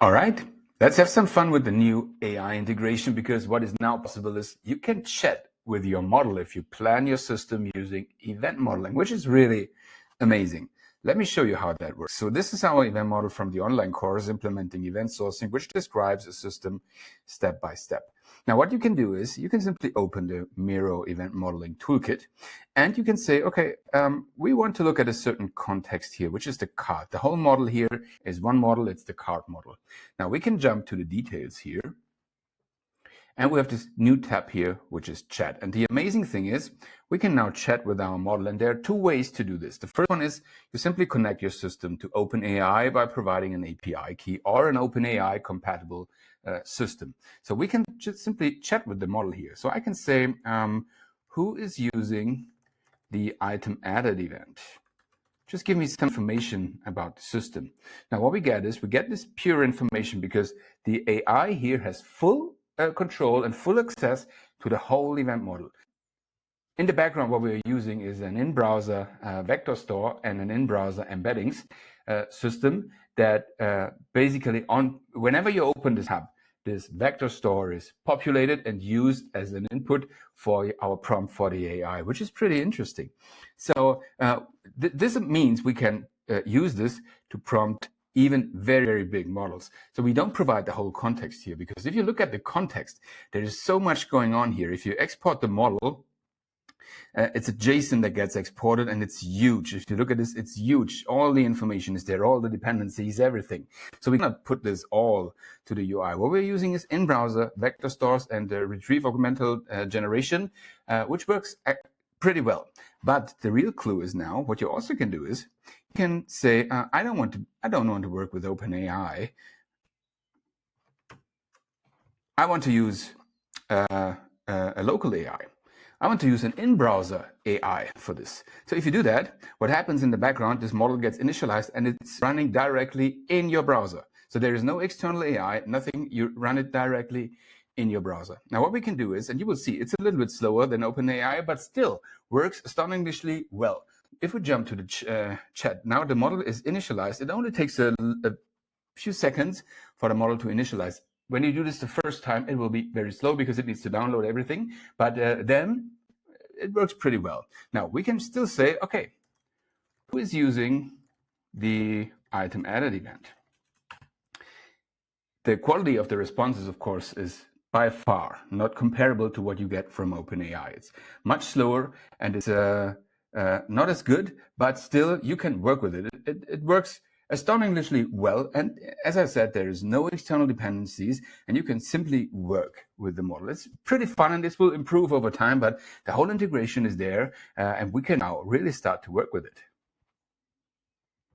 All right, let's have some fun with the new AI integration, because what is now possible is you can chat with your model if you plan your system using event modeling, which is really amazing. Let me show you how that works. So this is our event model from the online course, Implementing Event Sourcing, which describes a system step by step. Now, what you can do is you can simply open the Miro Event Modeling Toolkit, and you can say, okay, we want to look at a certain context here, which is the card. The whole model here is one model, it's the card model. Now we can jump to the details here, and we have this new tab here, which is chat. And the amazing thing is we can now chat with our model, and there are two ways to do this. The first one is you simply connect your system to OpenAI by providing an API key or an OpenAI compatible system. So we can just simply chat with the model here. So I can say, who is using the item added event? Just give me some information about the system. Now what we get is we get this pure information because the AI here has full control and full access to the whole event model. In the background, what we're using is an in-browser vector store and an in-browser embeddings system that basically whenever you open this hub, this vector store is populated and used as an input for our prompt for the AI, which is pretty interesting. So this means we can use this to prompt even very, very big models. So we don't provide the whole context here, because if you look at the context, there is so much going on here. If you export the model, it's a JSON that gets exported, and it's huge. If you look at this, it's huge. All the information is there, all the dependencies, everything. So we cannot put this all to the UI. What we're using is in-browser vector stores and retrieve augmented generation, which works pretty well. But the real clue is now what you also can do is you can say, I don't want to work with OpenAI. I want to use a local AI. I want to use an in-browser AI for this. So if you do that, what happens in the background, this model gets initialized and it's running directly in your browser. So there is no external AI, nothing, you run it directly in your browser. Now what we can do is, and you will see it's a little bit slower than OpenAI, but still works astonishingly well. If we jump to the chat, now the model is initialized. It only takes a few seconds for the model to initialize. When you do this the first time, it will be very slow because it needs to download everything, but then it works pretty well. Now we can still say, okay, who is using the item added event? The quality of the responses, of course, is by far not comparable to what you get from OpenAI. It's much slower and it's not as good, but still you can work with it. It works astonishingly well. And as I said, there is no external dependencies and you can simply work with the model. It's pretty fun and this will improve over time, but the whole integration is there and we can now really start to work with it.